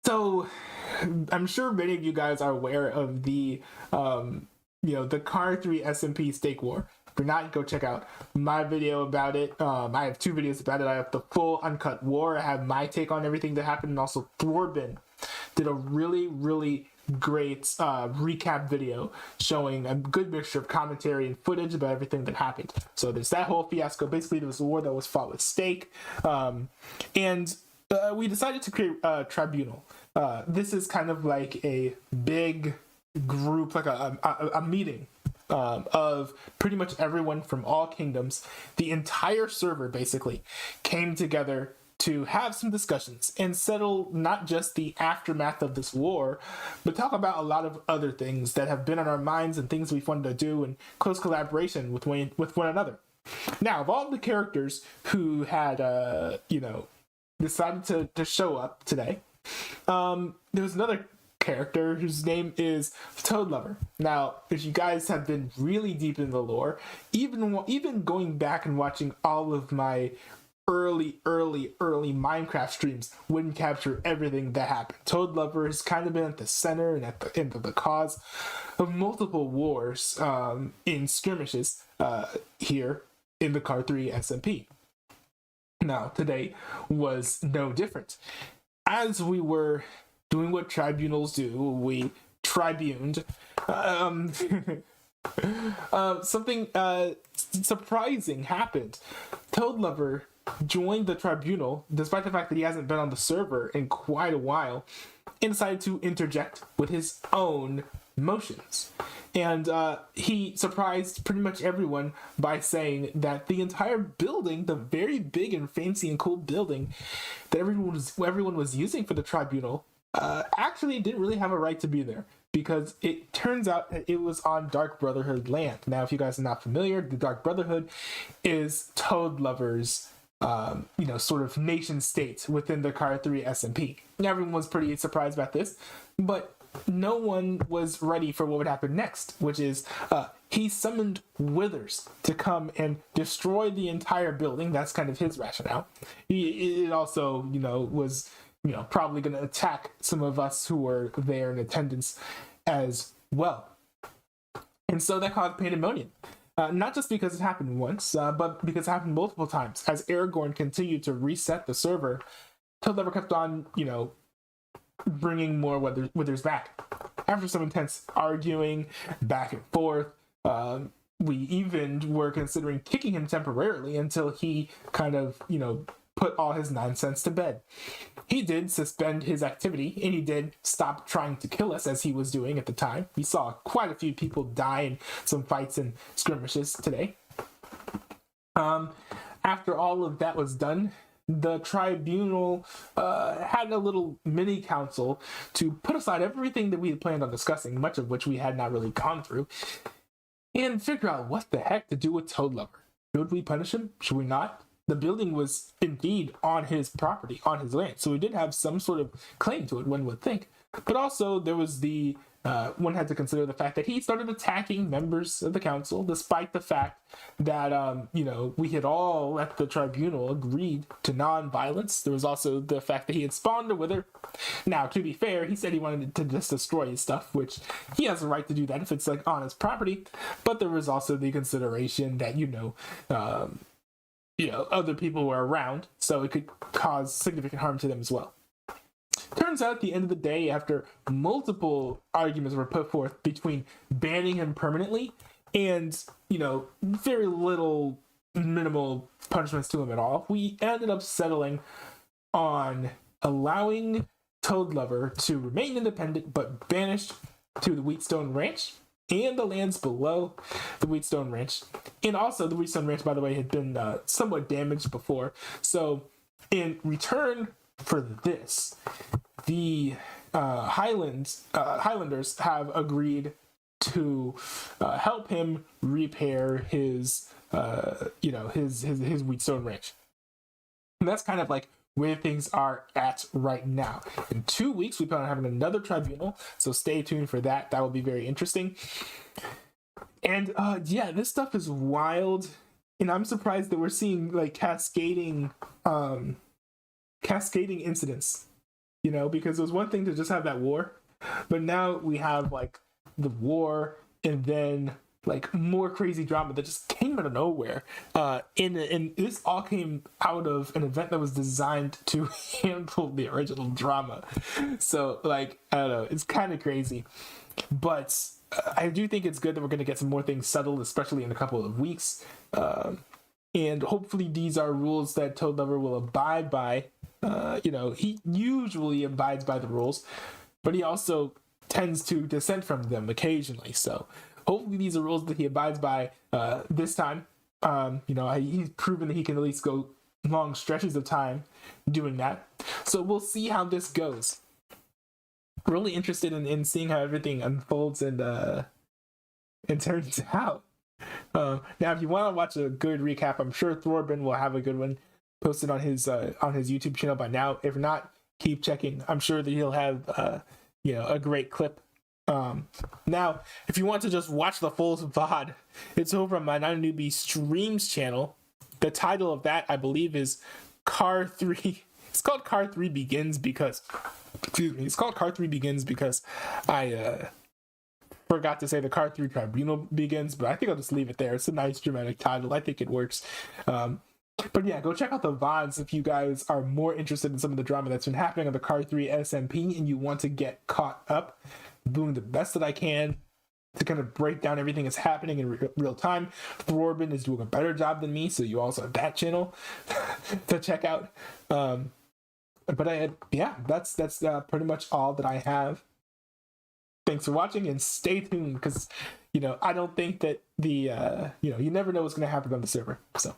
So I'm sure many of you guys are aware of the Carr 3 SMP stake war. If you're not, go check out my video about it. I have 2 videos about it. I have the full uncut war. I have my take on everything that happened, and also Thorbin did a really great recap video showing a good mixture of commentary and footage about everything that happened. So there's that whole fiasco. Basically, there was a war that was fought with stake, and we decided to create a tribunal. This is kind of like a big group, like a meeting of pretty much everyone from all kingdoms. The entire server basically came together to have some discussions and settle not just the aftermath of this war, but talk about a lot of other things that have been on our minds and things we've wanted to do in close collaboration with one another. Now, of all the characters who had, decided to show up today, there was another character whose name is Toad Lover. Now, if you guys have been really deep in the lore, even going back and watching all of my early Minecraft streams wouldn't capture everything that happened. Toad Lover has kind of been at the center and at the end of the cause of multiple wars in skirmishes here in the Carr 3 SMP. Now, today was no different. As we were doing what tribunals do, we tribuned. Something surprising happened. Toad Lover joined the tribunal, despite the fact that he hasn't been on the server in quite a while, and decided to interject with his own motions. And he surprised pretty much everyone by saying that the entire building, the very big and fancy and cool building that everyone was using for the tribunal, actually didn't really have a right to be there, because it turns out that it was on Dark Brotherhood land. Now, if you guys are not familiar, the Dark Brotherhood is Toad Lover's sort of nation state within the Carr 3 SMP. Everyone was pretty surprised about this, but no one was ready for what would happen next, which is he summoned withers to come and destroy the entire building. That's kind of his rationale. It also, was probably going to attack some of us who were there in attendance as well. And so that caused pandemonium. Not just because it happened once, but because it happened multiple times. As Aragorn continued to reset the server, Toad Lover kept on, bringing more withers back. After some intense arguing back and forth, we even were considering kicking him temporarily until he kind of, put all his nonsense to bed. He did suspend his activity, and he did stop trying to kill us, as he was doing at the time. We saw quite a few people die in some fights and skirmishes today. After all of that was done, the tribunal had a little mini council to put aside everything that we had planned on discussing, much of which we had not really gone through, and figure out what the heck to do with Toad Lover. Should we punish him? Should we not? The building was indeed on his property, on his land, so he did have some sort of claim to it, one would think. But also there was one had to consider the fact that he started attacking members of the council, despite the fact that, we had all at the tribunal agreed to non-violence. There was also the fact that he had spawned a wither. Now, to be fair, he said he wanted to just destroy his stuff, which he has a right to do that if it's on his property. But there was also the consideration that, other people were around, so it could cause significant harm to them as well. Turns out at the end of the day, after multiple arguments were put forth between banning him permanently and, very little minimal punishments to him at all, we ended up settling on allowing Toad Lover to remain independent but banished to the Wheatstone Ranch and the lands below the Wheatstone Ranch. And also, the Wheatstone Ranch, by the way, had been somewhat damaged before. So, in return for this, the Highlanders have agreed to help him repair his Wheatstone Ranch. And that's kind of like where things are at right now. In 2 weeks, we plan on having another tribunal, so stay tuned for that. That will be very interesting. And this stuff is wild, and I'm surprised that we're seeing cascading incidents you know, because it was one thing to just have that war, but now we have like the war and then like more crazy drama that just came out of nowhere. And this all came out of an event that was designed to handle the original drama. So like, I don't know, it's kind of crazy, but I do think it's good that we're going to get some more things settled, especially in a couple of weeks. And hopefully these are rules that Toad Lover will abide by. You know, he usually abides by the rules, but he also tends to dissent from them occasionally. So hopefully these are rules that he abides by this time. You know, he's proven that he can at least go long stretches of time doing that. So we'll see how this goes. Really interested in seeing how everything unfolds and turns out. Now, if you want to watch a good recap, I'm sure Thorben will have a good one posted on his YouTube channel by now. If not, keep checking. I'm sure that he'll have you know, a great clip. Now, if you want to just watch the full VOD, it's over on my Not a Newbie Streams channel. The title of that, I believe, is Carr 3. It's called Carr 3 Begins because, excuse me, it's called Carr 3 Begins because I forgot to say the Carr 3 Tribunal begins, but I think I'll just leave it there. It's a nice dramatic title. I think it works. But yeah, go check out the VODs if you guys are more interested in some of the drama that's been happening on the Carr 3 SMP and you want to get caught up. I'm doing the best that I can to kind of break down everything that's happening in real time. Thorben is doing a better job than me, so you also have that channel to check out. But yeah, that's pretty much all that I have. Thanks for watching and stay tuned because, you know, I don't think that the, you know, you never know what's going to happen on the server. So.